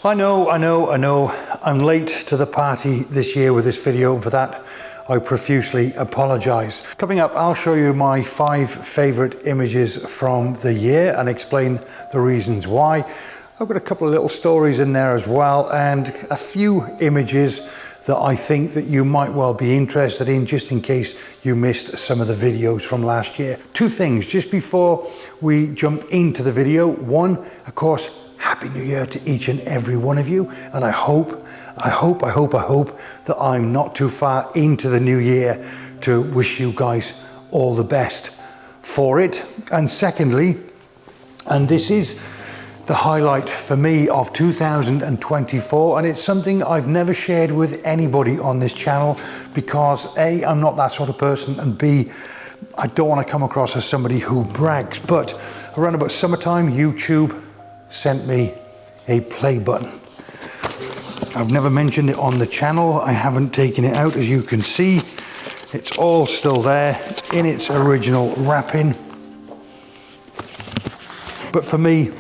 I know. I'm late to the party this year with this video, and for that, I profusely apologize. Coming up, I'll show you my 5 favorite images from the year and explain the reasons why. I've got a couple of little stories in there as well, and a few images that I think that you might well be interested in, just in case you missed some of the videos from last year. 2 things just before we jump into the video. 1, of course, Happy New Year to each and every one of you. And I hope that I'm not too far into the new year to wish you guys all the best for it. And secondly, and this is the highlight for me of 2024, and it's something I've never shared with anybody on this channel because A, I'm not that sort of person, and B, I don't want to come across as somebody who brags. But around about summertime, YouTube sent me a play button. I've never mentioned it on the channel. I haven't taken it out, as you can see. It's all still there in its original wrapping. But for me,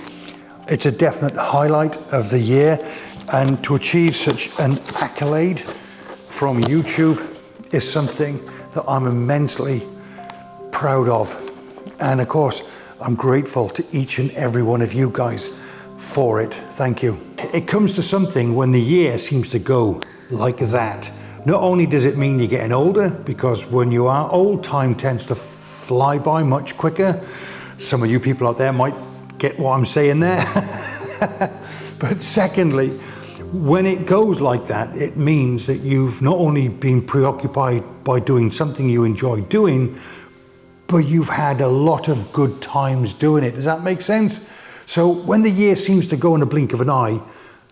it's a definite highlight of the year, and to achieve such an accolade from YouTube is something that I'm immensely proud of. And of course, I'm grateful to each and every one of you guys for it. Thank you. It comes to something when the year seems to go like that. Not only does it mean you're getting older, because when you are old, time tends to fly by much quicker. Some of you people out there might get what I'm saying there. But secondly, when it goes like that, it means that you've not only been preoccupied by doing something you enjoy doing, but you've had a lot of good times doing it. Does that make sense? So when the year seems to go in a blink of an eye,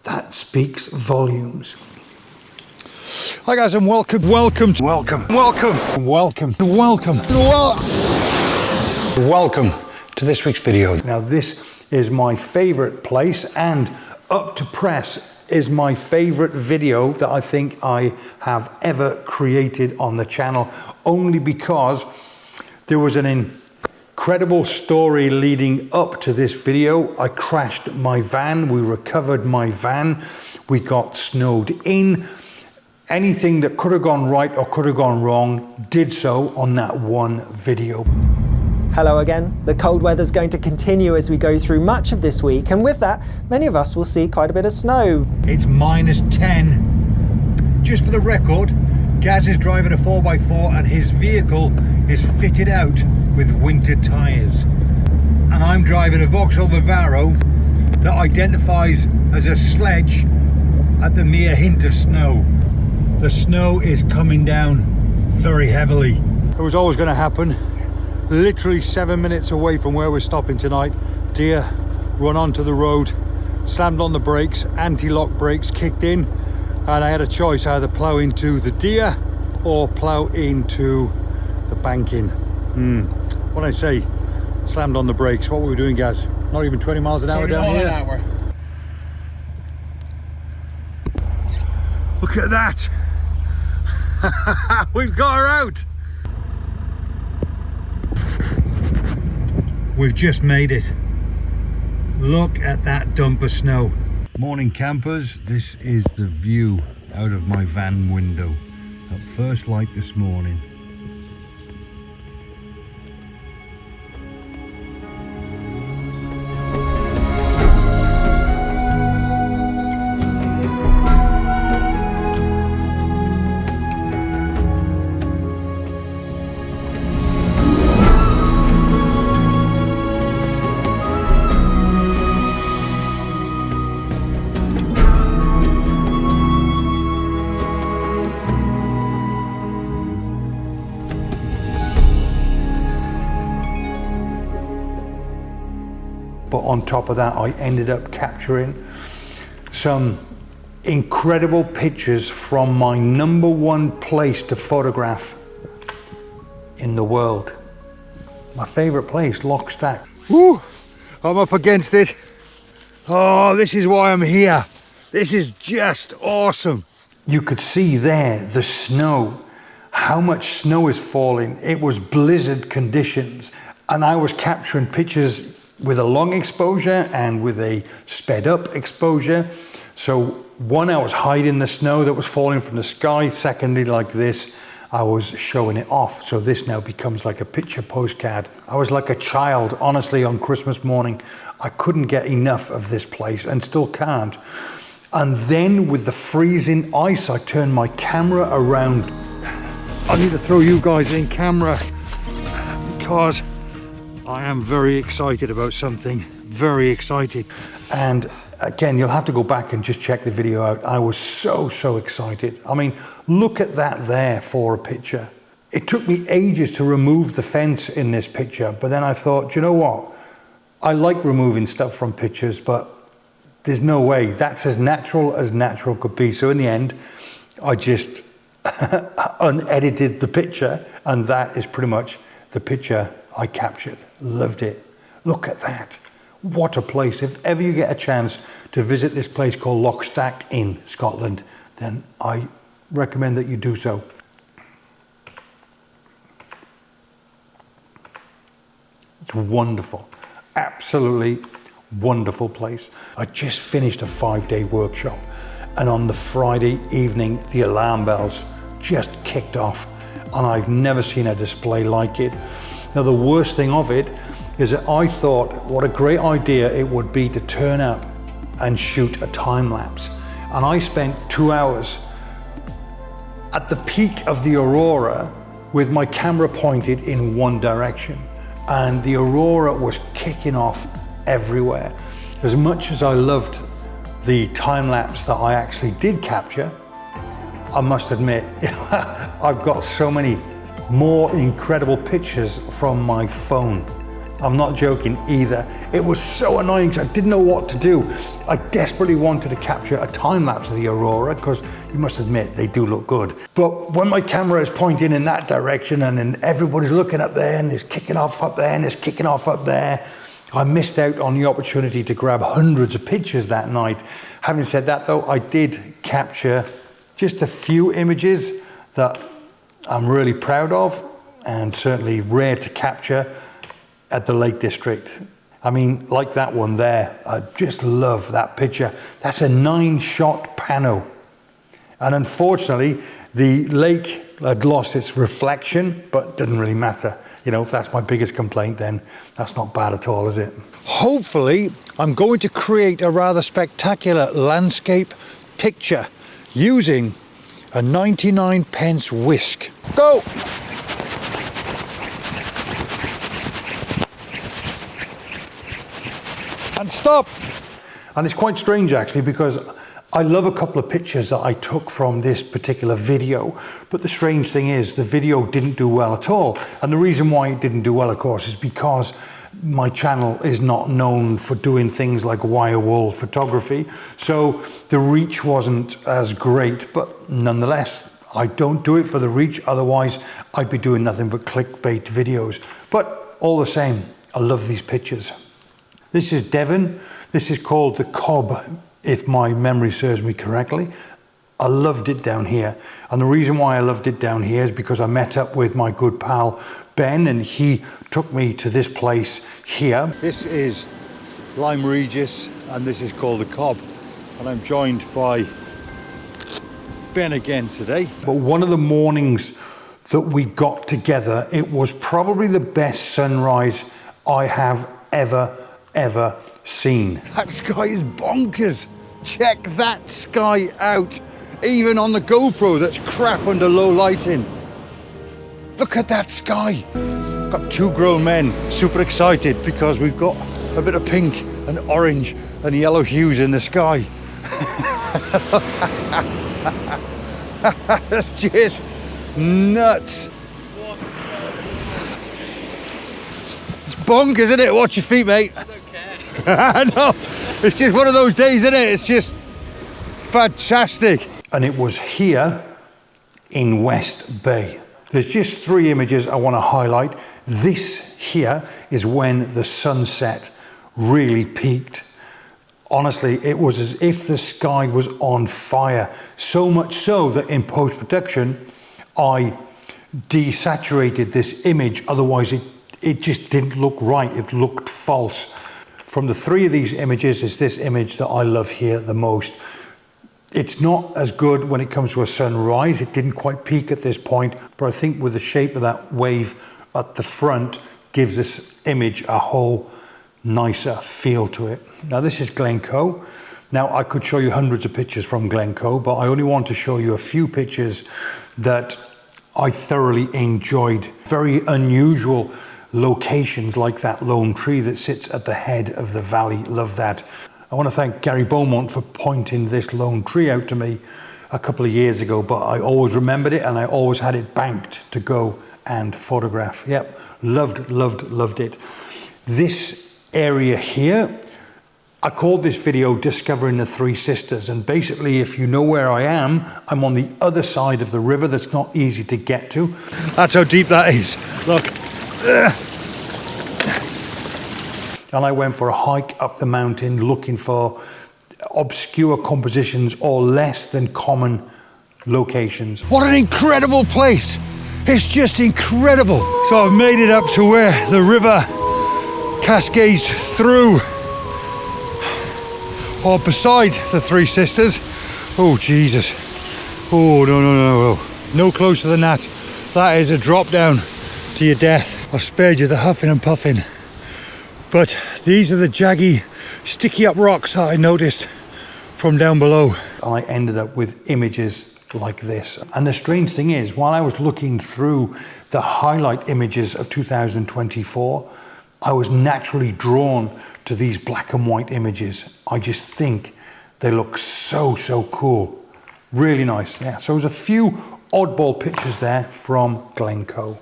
that speaks volumes. Hi guys, and welcome to this week's video. Now this is my favorite place, and up to press is my favorite video that I think I have ever created on the channel, only because there was an incredible story leading up to this video. I crashed my van, we recovered my van, we got snowed in. Anything that could have gone right or could have gone wrong did so on that one video. Hello again. The cold weather's going to continue as we go through much of this week, and with that, many of us will see quite a bit of snow. It's -10. Just for the record, Gaz is driving a 4x4 and his vehicle is fitted out with winter tyres. And I'm driving a Vauxhall Vivaro that identifies as a sledge at the mere hint of snow. The snow is coming down very heavily. It was always going to happen. Literally 7 minutes away from where we're stopping tonight, deer run onto the road, slammed on the brakes, anti-lock brakes kicked in, and I had a choice, either plough into the deer or plough into the banking. What I say, slammed on the brakes. What were we doing, Gaz? Not even 20 miles an hour down here. Look at that. We've got her out. We've just made it. Look at that dump of snow. Morning campers, this is the view out of my van window at first light this morning. But on top of that, I ended up capturing some incredible pictures from my #1 place to photograph in the world. My favorite place, Lockstack. Woo! I'm up against it. Oh, this is why I'm here. This is just awesome. You could see there the snow, how much snow is falling. It was blizzard conditions, and I was capturing pictures with a long exposure and with a sped up exposure. So one, I was hiding the snow that was falling from the sky. Secondly, like this, I was showing it off. So this now becomes like a picture postcard. I was like a child, honestly, on Christmas morning. I couldn't get enough of this place and still can't. And then with the freezing ice, I turned my camera around. I need to throw you guys in camera because I am very excited about something, very excited. And again, you'll have to go back and just check the video out. I was so excited. I mean, look at that there for a picture. It took me ages to remove the fence in this picture, but then I thought, you know what? I like removing stuff from pictures, but there's no way. That's as natural could be. So in the end, I just unedited the picture, and that is pretty much the picture I captured. Loved it. Look at that. What a place. If ever you get a chance to visit this place called Lochstack in Scotland, then I recommend that you do so. It's wonderful. Absolutely wonderful place. I just finished a 5-day workshop, and on the Friday evening, the alarm bells just kicked off, and I've never seen a display like it. Now, the worst thing of it is that I thought what a great idea it would be to turn up and shoot a time lapse. And I spent 2 hours at the peak of the aurora with my camera pointed in one direction. And the aurora was kicking off everywhere. As much as I loved the time lapse that I actually did capture, I must admit, I've got so many more incredible pictures from my phone. I'm not joking either. It was so annoying because I didn't know what to do. I desperately wanted to capture a time lapse of the aurora because you must admit they do look good. But when my camera is pointing in that direction and then everybody's looking up there and it's kicking off up there and it's kicking off up there, I missed out on the opportunity to grab hundreds of pictures that night. Having said that though, I did capture just a few images that I'm really proud of and certainly rare to capture at the Lake District. I mean, like that one there, I just love that picture. That's a 9-shot pano. And unfortunately, the lake had lost its reflection, but it didn't really matter. You know, if that's my biggest complaint, then that's not bad at all, is it? Hopefully, I'm going to create a rather spectacular landscape picture using a 99p whisk. Go! And stop. And it's quite strange actually, because I love a couple of pictures that I took from this particular video, but the strange thing is the video didn't do well at all. And the reason why it didn't do well, of course, is because my channel is not known for doing things like wire wall photography. So the reach wasn't as great, but nonetheless, I don't do it for the reach. Otherwise, I'd be doing nothing but clickbait videos. But all the same, I love these pictures. This is Devon. This is called the Cobb, if my memory serves me correctly. I loved it down here. And the reason why I loved it down here is because I met up with my good pal, Ben, and he took me to this place here. This is Lyme Regis, and this is called the Cobb. And I'm joined by Ben again today. But one of the mornings that we got together, it was probably the best sunrise I have ever seen. That sky is bonkers. Check that sky out. Even on the GoPro that's crap under low lighting. Look at that sky. Got 2 grown men super excited because we've got a bit of pink and orange and yellow hues in the sky. That's just nuts. It's bonkers, isn't it? Watch your feet, mate. I know, it's just one of those days, isn't it? It's just fantastic. And it was here in West Bay. There's just 3 images I want to highlight. This here is when the sunset really peaked. Honestly, it was as if the sky was on fire. So much so that in post-production, I desaturated this image. Otherwise, it just didn't look right. It looked false. From the 3 of these images, is this image that I love here the most. It's not as good when it comes to a sunrise. It didn't quite peak at this point, but I think with the shape of that wave at the front gives this image a whole nicer feel to it. Now this is Glen Coe. Now I could show you hundreds of pictures from Glen Coe, but I only want to show you a few pictures that I thoroughly enjoyed. Very unusual locations like that lone tree that sits at the head of the valley. Love that. I want to thank Gary Beaumont for pointing this lone tree out to me a couple of years ago, but I always remembered it and I always had it banked to go and photograph. Yep, loved it. This area here, I called this video Discovering the Three Sisters, and basically if you know where I am, I'm on the other side of the river that's not easy to get to. That's how deep that is. Look. And I went for a hike up the mountain looking for obscure compositions or less than common locations. What an incredible place! It's just incredible. So I've made it up to where the river cascades through or beside the Three Sisters. Oh Jesus. Oh no. No closer than that. That is a drop down to your death. I've spared you the huffing and puffing. But these are the jaggy, sticky up rocks that I noticed from down below. I ended up with images like this. And the strange thing is, while I was looking through the highlight images of 2024, I was naturally drawn to these black and white images. I just think they look so cool. Really nice. Yeah, so there's a few oddball pictures there from Glen Coe.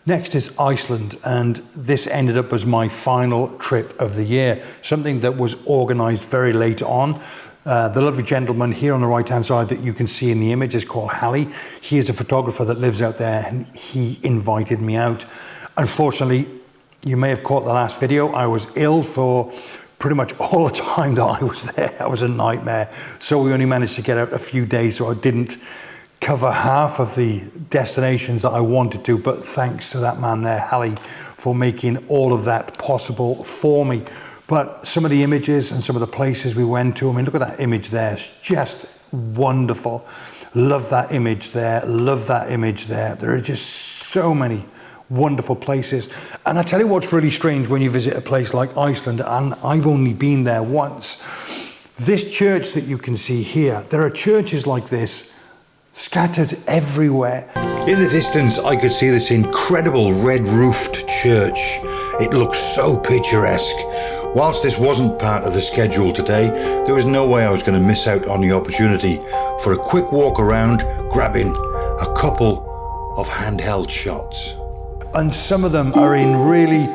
Next is Iceland, and this ended up as my final trip of the year, something that was organised very late on. The lovely gentleman here on the right hand side that you can see in the image is called Hallie. He is a photographer that lives out there and he invited me out. Unfortunately, you may have caught the last video, I was ill for pretty much all the time that I was there. That was a nightmare. So we only managed to get out a few days, so I didn't cover half of the destinations that I wanted to, but thanks to that man there, Hallie, for making all of that possible for me. But some of the images and some of the places we went to, I mean, look at that image there. It's just wonderful. Love that image there. Love that image there. There are just so many wonderful places. And I tell you what's really strange when you visit a place like Iceland, and I've only been there once. This church that you can see here, there are churches like this scattered everywhere. In the distance, I could see this incredible red-roofed church. It looks so picturesque. Whilst this wasn't part of the schedule today, there was no way I was going to miss out on the opportunity for a quick walk around, grabbing a couple of handheld shots. And some of them are in really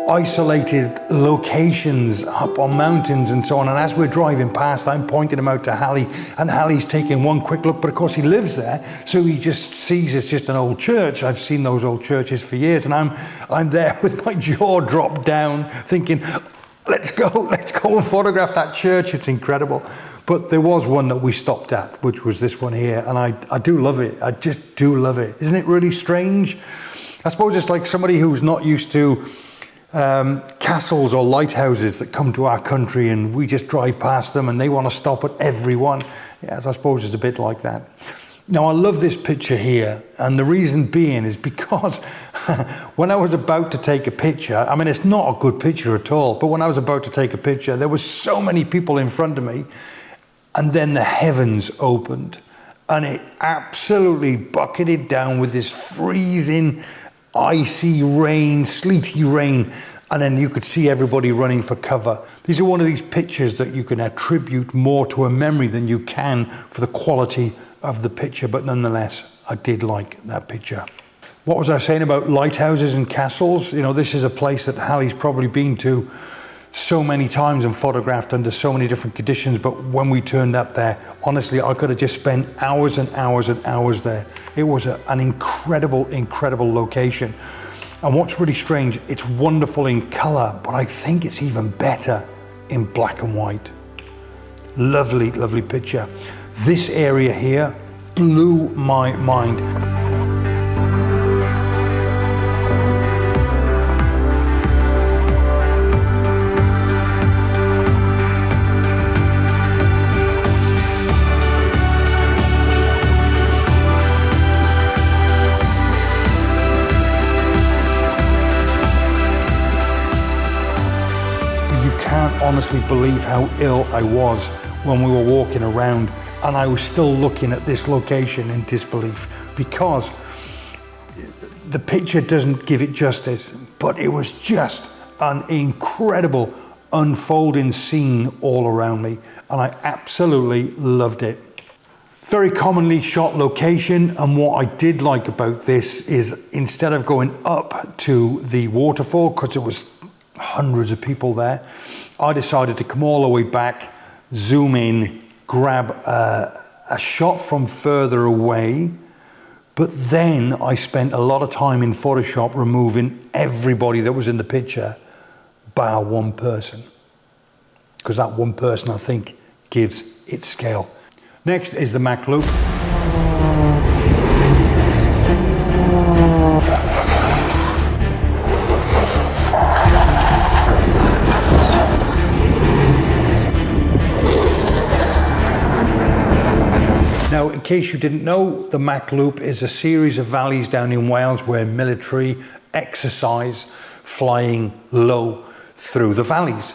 isolated locations up on mountains and so on, and as we're driving past I'm pointing them out to Hallie, and Hallie's taking one quick look, but of course he lives there, so he just sees it's just an old church. I've seen those old churches for years, and I'm there with my jaw dropped down thinking, let's go and photograph that church. It's incredible. But there was one that we stopped at, which was this one here, and I do love it. I just do love it. Isn't it really strange? I suppose it's like somebody who's not used to castles or lighthouses that come to our country and we just drive past them and they want to stop at every one. Yes, I suppose it's a bit like that. Now I love this picture here, and the reason being is because when I was about to take a picture, I mean it's not a good picture at all, but when I was about to take a picture there was so many people in front of me, and then the heavens opened and it absolutely bucketed down with this freezing icy rain, sleety rain, and then you could see everybody running for cover. These are one of these pictures that you can attribute more to a memory than you can for the quality of the picture, but nonetheless, I did like that picture. What was I saying about lighthouses and castles? You know, this is a place that Hallie's probably been to so many times and photographed under so many different conditions, but when we turned up there, honestly, I could have just spent hours and hours and hours there. It was an incredible location. And what's really strange, it's wonderful in color, but I think it's even better in black and white. Lovely picture. This area here blew my mind. honestly believe how ill I was when we were walking around, and I was still looking at this location in disbelief, because the picture doesn't give it justice, but it was just an incredible unfolding scene all around me, and I absolutely loved it. Very commonly shot location, and what I did like about this is instead of going up to the waterfall, because there was hundreds of people there, I decided to come all the way back, zoom in, grab a shot from further away, but then I spent a lot of time in Photoshop removing everybody that was in the picture bar one person, because that one person, I think, gives it scale. Next is the Mac Loop. Now, in case you didn't know, the Mac Loop is a series of valleys down in Wales where military exercise flying low through the valleys.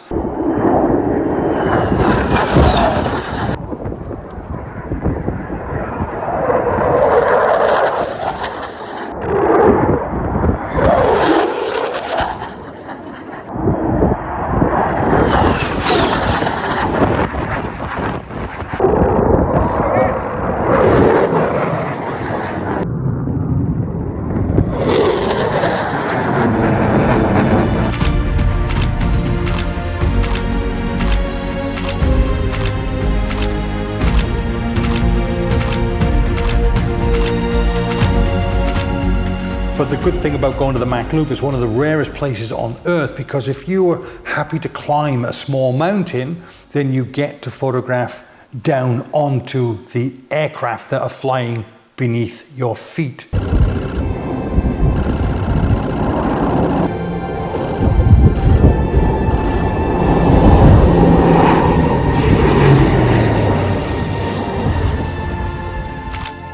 But the good thing about going to the Mac Loop is one of the rarest places on Earth, because if you were happy to climb a small mountain, then you get to photograph down onto the aircraft that are flying beneath your feet.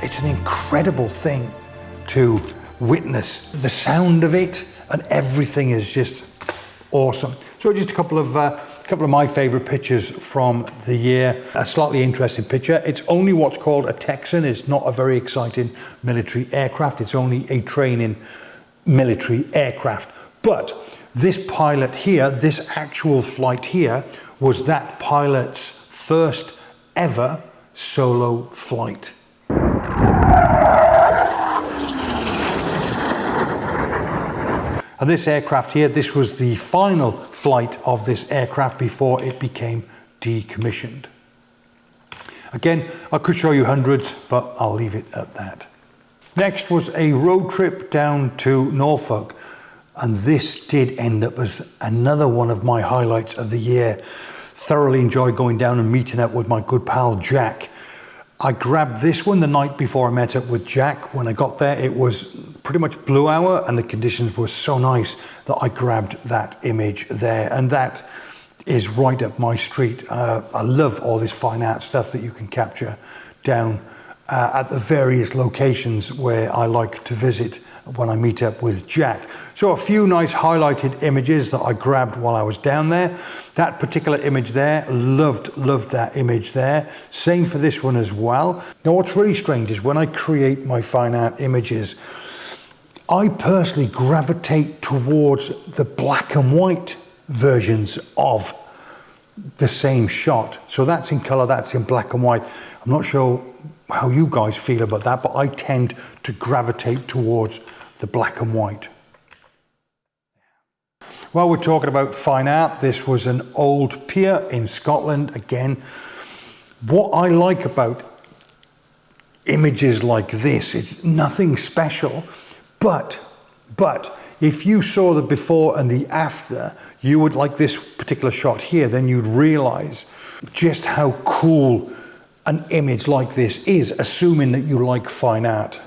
It's an incredible thing to witness. The sound of it and everything is just awesome. So just a couple of my favorite pictures from the year. A slightly interesting picture. It's only what's called a Texan. It's not a very exciting military aircraft. It's only a training military aircraft. But this pilot here, this actual flight here, was that pilot's first ever solo flight. And this aircraft here, this was the final flight of this aircraft before it became decommissioned. Again, I could show you hundreds, but I'll leave it at that. Next was a road trip down to Norfolk. And this did end up as another one of my highlights of the year. Thoroughly enjoyed going down and meeting up with my good pal, Jack. I grabbed this one the night before I met up with Jack. When I got there, it was pretty much blue hour and the conditions were so nice that I grabbed that image there. And that is right up my street. I love all this fine art stuff that you can capture down at the various locations where I like to visit when I meet up with Jack. So a few nice highlighted images that I grabbed while I was down there. That particular image there, loved that image there. Same for this one as well. Now what's really strange is when I create my fine art images, I personally gravitate towards the black and white versions of the same shot. So that's in color, that's in black and white. I'm not sure how you guys feel about that, but I tend to gravitate towards the black and white. While we're talking about fine art, this was an old pier in Scotland. Again, what I like about images like this, it's nothing special, but if you saw the before and the after, you would like this particular shot here, then you'd realize just how cool an image like this is, assuming that you like fine art.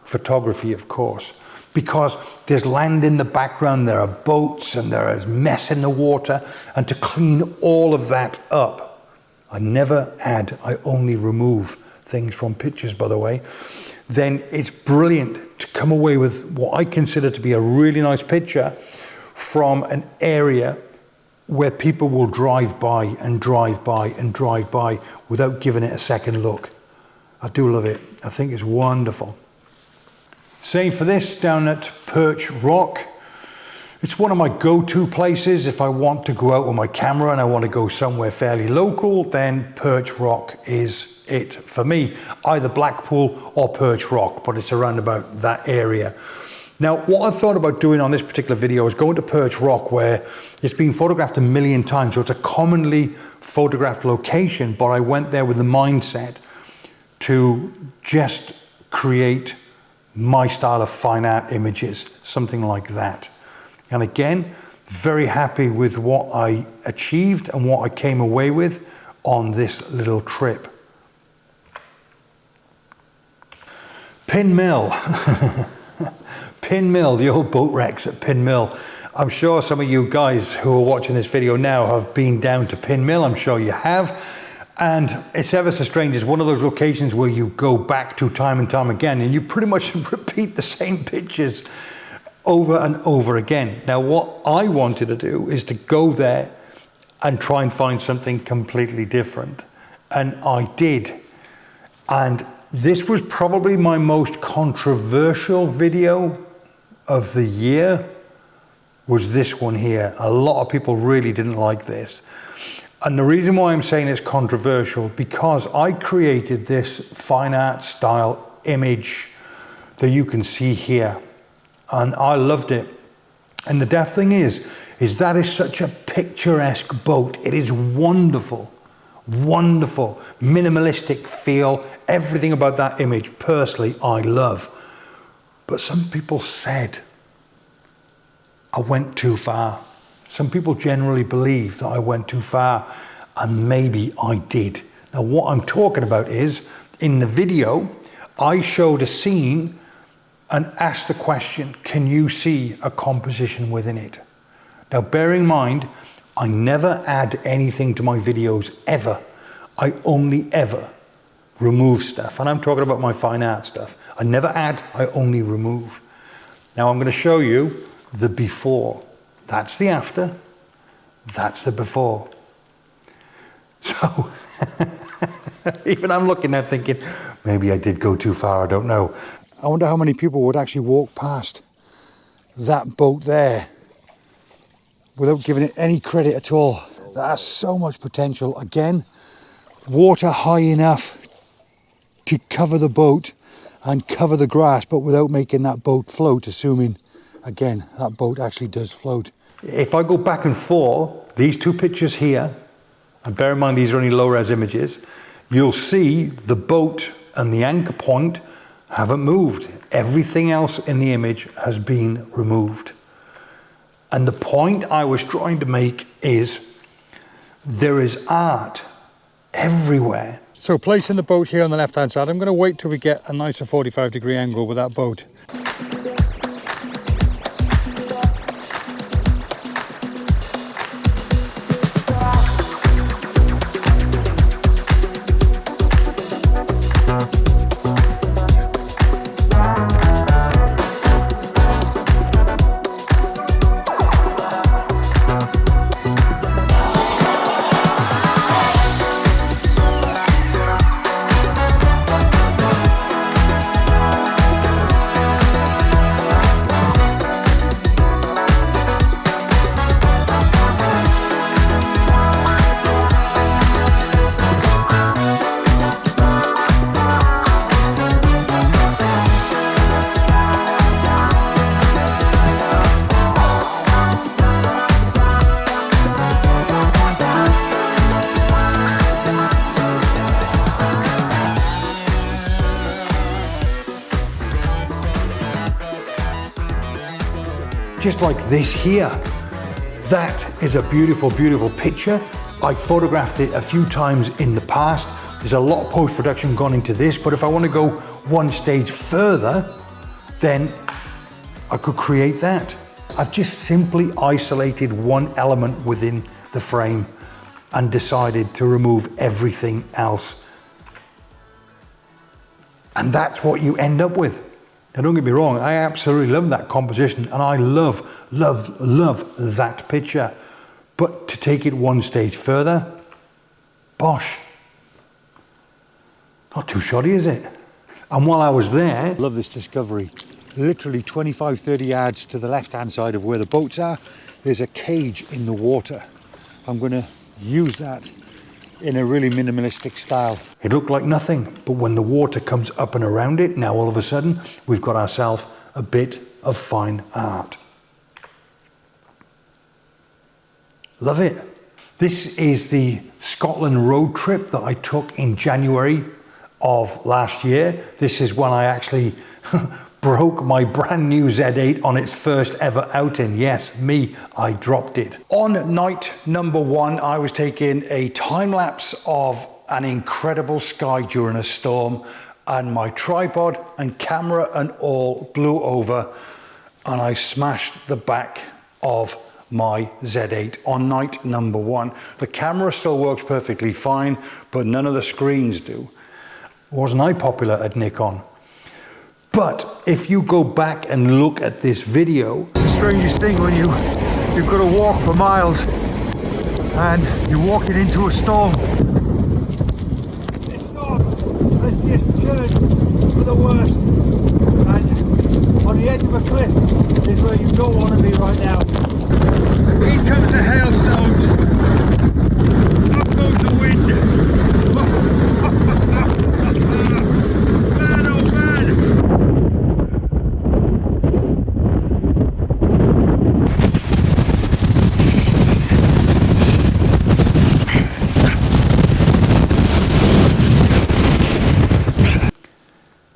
Photography, of course, because there's land in the background, there are boats and there is mess in the water, and to clean all of that up, I never add, I only remove things from pictures, by the way, then it's brilliant to come away with what I consider to be a really nice picture from an area where people will drive by and drive by and drive by without giving it a second look. I do love it. I think it's wonderful. Same for this down at Perch Rock. It's one of my go-to places if I want to go out with my camera and I want to go somewhere fairly local, then Perch Rock is it for me. Either Blackpool or Perch Rock, but it's around about that area. Now, what I thought about doing on this particular video is going to Perch Rock, where it's been photographed a million times, so it's a commonly photographed location, but I went there with the mindset to just create my style of fine art images, something like that. And again, very happy with what I achieved and what I came away with on this little trip. Pin Mill. Pin Mill, the old boat wrecks at Pin Mill. I'm sure some of you guys who are watching this video now have been down to Pin Mill. I'm sure you have. And it's ever so strange. It's one of those locations where you go back to time and time again, and you pretty much repeat the same pictures over and over again. Now, what I wanted to do is to go there and try and find something completely different. And I did. And this was probably my most controversial video of the year, was this one here. A lot of people really didn't like this. And the reason why I'm saying it's controversial, because I created this fine art style image that you can see here. And I loved it. And the daft thing is that is such a picturesque boat. It is wonderful, wonderful, minimalistic feel. Everything about that image, personally, I love. But some people said I went too far. Some people generally believe that I went too far, and maybe I did. Now, what I'm talking about is, in the video, I showed a scene and asked the question, can you see a composition within it? Now, bear in mind, I never add anything to my videos, ever. I only ever remove stuff, and I'm talking about my fine art stuff. I never add, I only remove. Now, I'm going to show you the before. That's the after, that's the before. So, even I'm looking there thinking, maybe I did go too far, I don't know. I wonder how many people would actually walk past that boat there without giving it any credit at all. That has so much potential. Again, water high enough to cover the boat and cover the grass, but without making that boat float, assuming, again, that boat actually does float. If I go back and forth, these two pictures here, and bear in mind these are only low-res images, you'll see the boat and the anchor point haven't moved. Everything else in the image has been removed. And the point I was trying to make is there is art everywhere. So placing the boat here on the left-hand side, I'm going to wait till we get a nicer 45-degree angle with that boat. Just like this here. That is a beautiful, beautiful picture. I photographed it a few times in the past. There's a lot of post-production gone into this, but if I want to go one stage further, then I could create that. I've just simply isolated one element within the frame and decided to remove everything else. And that's what you end up with. Now, don't get me wrong, I absolutely love that composition, and I love, love, love that picture. But to take it one stage further, bosh. Not too shoddy, is it? And while I was there, love this discovery. Literally 25, 30 yards to the left-hand side of where the boats are, there's a cage in the water. I'm going to use that in a really minimalistic style. It looked like nothing, but when the water comes up and around it, now all of a sudden, we've got ourselves a bit of fine art. Love it. This is the Scotland road trip that I took in January of last year. This is when I actually broke my brand new Z8 on its first ever outing. Yes, me, I dropped it. On night number 1, I was taking a time lapse of an incredible sky during a storm, and my tripod and camera and all blew over, and I smashed the back of my Z8 on night number 1. The camera still works perfectly fine, but none of the screens do. Wasn't I popular at Nikon? But if you go back and look at this video, it's the strangest thing when you've got to walk for miles and you're walking into a storm. This storm has just turned for the worst, and on the edge of a cliff is where you don't want to be right now. Here comes the hailstones. Up goes the wind. Man, oh man!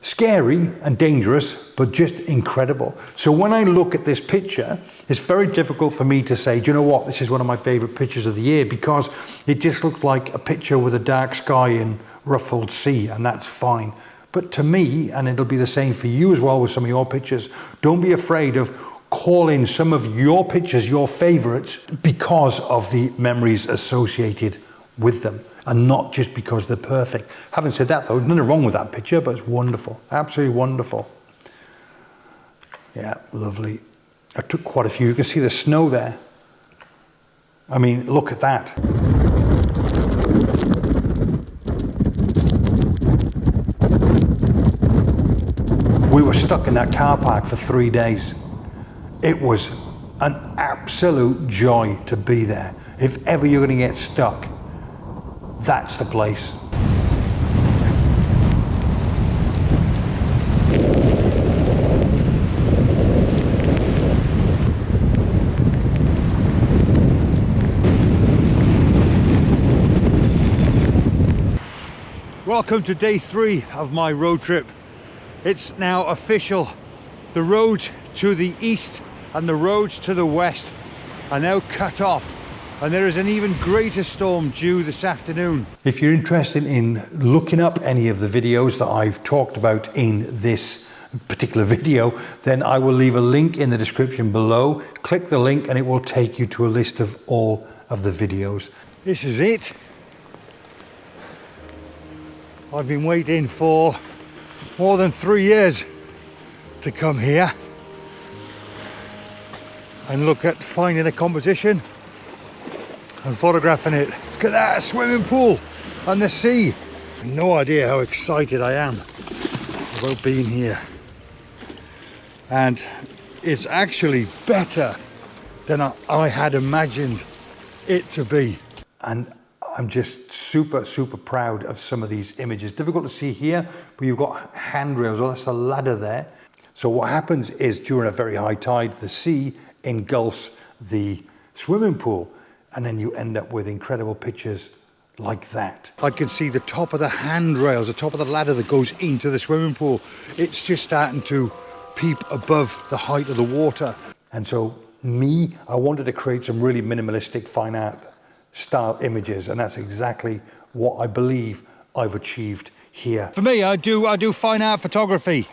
Scary and dangerous, but just incredible. So when I look at this picture, it's very difficult for me to say, do you know what, this is one of my favorite pictures of the year, because it just looks like a picture with a dark sky and ruffled sea, and that's fine. But to me, and it'll be the same for you as well with some of your pictures, don't be afraid of calling some of your pictures your favorites because of the memories associated with them, and not just because they're perfect. Having said that though, there's nothing wrong with that picture, but it's wonderful, absolutely wonderful. Yeah, lovely. I took quite a few. You can see the snow there. I mean, look at that. We were stuck in that car park for 3 days. It was an absolute joy to be there. If ever you're going to get stuck, that's the place. Welcome to day 3 of my road trip. It's now official. The roads to the east and the roads to the west are now cut off, and there is an even greater storm due this afternoon. If you're interested in looking up any of the videos that I've talked about in this particular video, then I will leave a link in the description below. Click the link and it will take you to a list of all of the videos. This is it. I've been waiting for more than 3 years to come here and look at finding a composition and photographing it. Look at that, a swimming pool and the sea. No idea how excited I am about being here. And it's actually better than I had imagined it to be. And I'm just super, super proud of some of these images. Difficult to see here, but you've got handrails. Oh, that's a ladder there. So what happens is during a very high tide, the sea engulfs the swimming pool, and then you end up with incredible pictures like that. I can see the top of the handrails, the top of the ladder that goes into the swimming pool. It's just starting to peep above the height of the water. And so I wanted to create some really minimalistic fine art style images, and that's exactly what I believe I've achieved here. For me, I do fine art photography.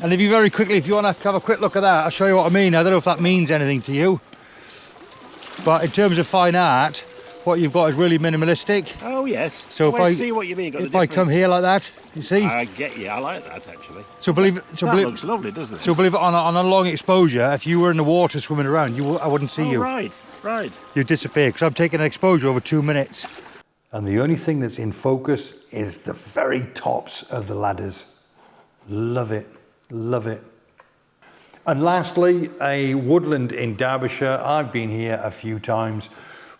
And if you very quickly, if you want to have a quick look at that, I'll show you what I mean. I don't know if that means anything to you, but in terms of fine art, what you've got is really minimalistic. Oh yes. So I see what you mean. If I come here like that, you see? I get you. I like that actually. So believe it. So that looks lovely, doesn't it? So believe it, on a long exposure, if you were in the water swimming around, I wouldn't see you. Right. Right. You disappear because I'm taking an exposure over 2 minutes. And the only thing that's in focus is the very tops of the ladders. Love it, love it. And lastly, a woodland in Derbyshire. I've been here a few times,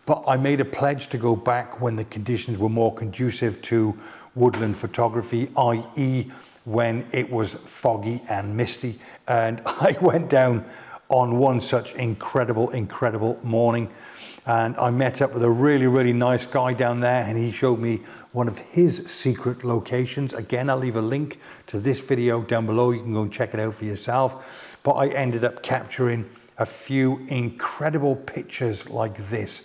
but I made a pledge to go back when the conditions were more conducive to woodland photography, i.e. when it was foggy and misty. And I went down on one such incredible morning, and I met up with a really nice guy down there, and he showed me one of his secret locations. Again, I'll leave a link to this video down below. You can go and check it out for yourself. But I ended up capturing a few incredible pictures like this.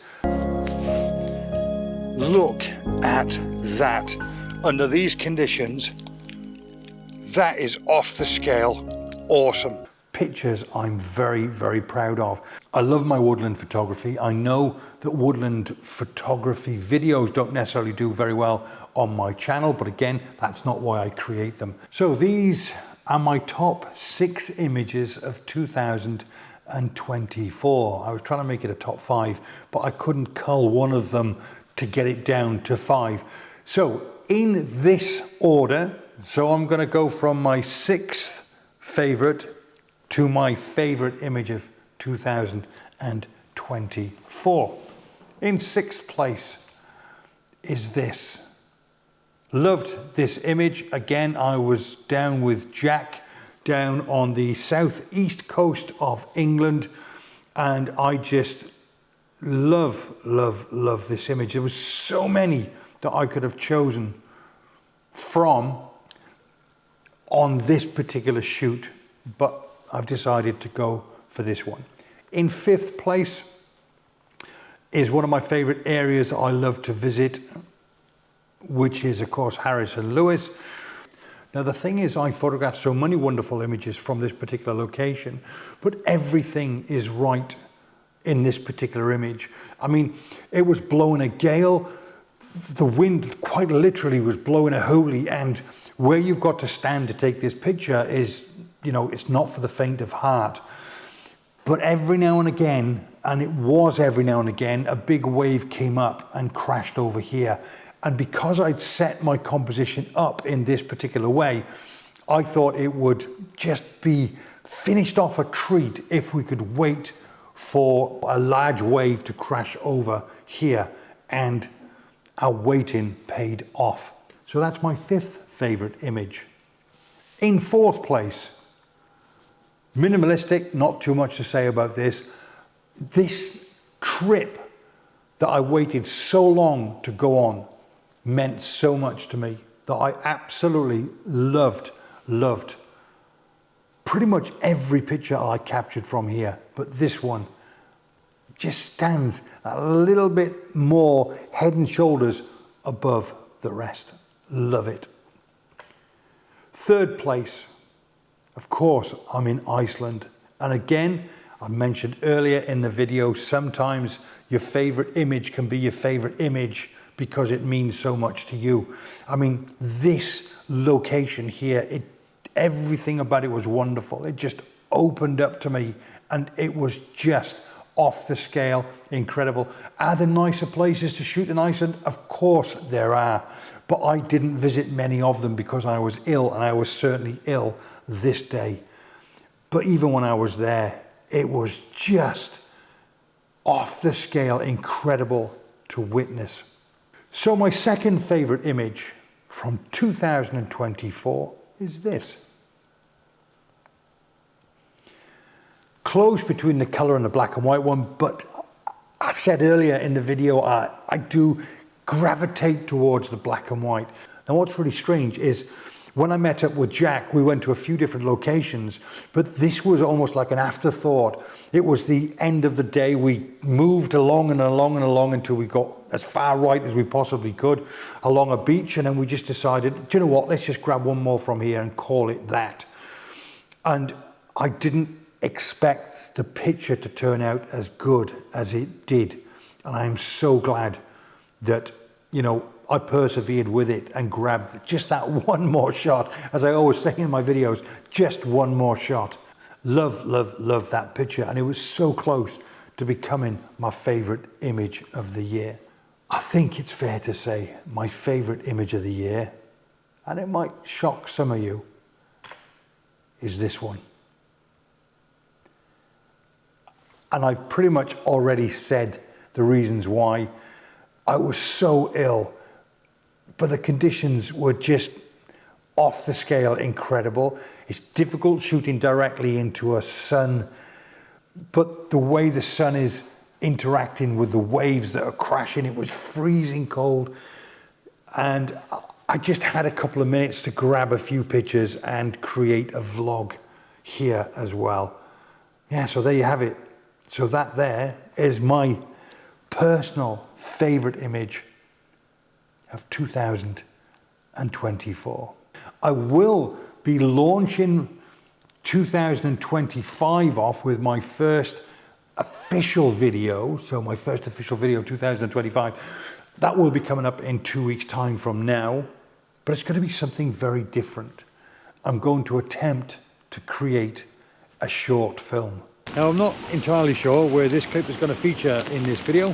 Look at that. Under these conditions, that is off the scale awesome. Pictures I'm very proud of. I love my woodland photography. I know that woodland photography videos don't necessarily do very well on my channel, but again, that's not why I create them. So these are my top 6 images of 2024. I was trying to make it a top 5, but I couldn't cull one of them to get it down to 5. So in this order, so I'm going to go from my 6th favorite to my favorite image of 2024. In 6th place is this. Loved this image. Again, I was down with Jack down on the southeast coast of England, and I just love this image. There was so many that I could have chosen from on this particular shoot, but I've decided to go for this one. In 5th place is one of my favorite areas I love to visit, which is of course Harrison Lewis. Now the thing is, I photographed so many wonderful images from this particular location, but everything is right in this particular image. I mean, it was blowing a gale, the wind quite literally was blowing a hoolie, and where you've got to stand to take this picture is, you know, it's not for the faint of heart. But every now and again, and it was every now and again, a big wave came up and crashed over here. And because I'd set my composition up in this particular way, I thought it would just be finished off a treat if we could wait for a large wave to crash over here, and our waiting paid off. So that's my 5th favorite image. In 4th place, minimalistic, not too much to say about this. This trip that I waited so long to go on meant so much to me that I absolutely loved pretty much every picture I captured from here. But this one just stands a little bit more head and shoulders above the rest. Love it. 3rd place, of course, I'm in Iceland. And again, I mentioned earlier in the video, sometimes your favorite image can be your favorite image because it means so much to you. I mean, this location here, everything about it was wonderful. It just opened up to me, and it was just off the scale, incredible. Are there nicer places to shoot in Iceland? Of course there are, but I didn't visit many of them because I was ill, and I was certainly ill this day. But even when I was there, it was just off the scale, incredible to witness. So my 2nd favorite image from 2024 is this. Close between the color and the black and white one, but I said earlier in the video, I do gravitate towards the black and white. Now what's really strange is when I met up with Jack, we went to a few different locations, but this was almost like an afterthought. It was the end of the day. We moved along until we got as far right as we possibly could along a beach, and then we just decided, do you know what, let's just grab one more from here and call it that. And I didn't expect the picture to turn out as good as it did, and I am so glad that, you know, I persevered with it and grabbed just that one more shot. As I always say in my videos, just one more shot. Love that picture, and it was so close to becoming my favorite image of the year. I think it's fair to say my favorite image of the year, and it might shock some of you, is this one. And I've pretty much already said the reasons why. I was so ill, but the conditions were just off the scale incredible. It's difficult shooting directly into a sun, but the way the sun is interacting with the waves that are crashing, it was freezing cold. And I just had a couple of minutes to grab a few pictures and create a vlog here as well. Yeah, so there you have it. So that there is my personal favorite image of 2024. I will be launching 2025 off with my first official video. So my first official video of 2025, that will be coming up in 2 weeks' time from now, but it's going to be something very different. I'm going to attempt to create a short film. Now, I'm not entirely sure where this clip is going to feature in this video,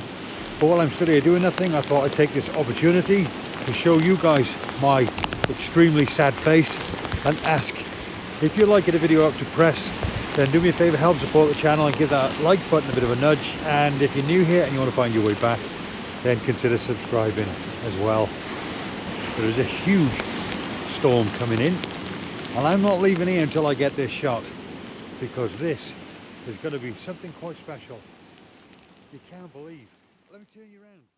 but while I'm still here doing nothing, I thought I'd take this opportunity to show you guys my extremely sad face and ask, if you're liking a video up to press, then do me a favor, help support the channel and give that like button a bit of a nudge. And if you're new here and you want to find your way back, then consider subscribing as well. There is a huge storm coming in, and I'm not leaving here until I get this shot, because this is going to be something quite special. You can't believe. Let me turn you around.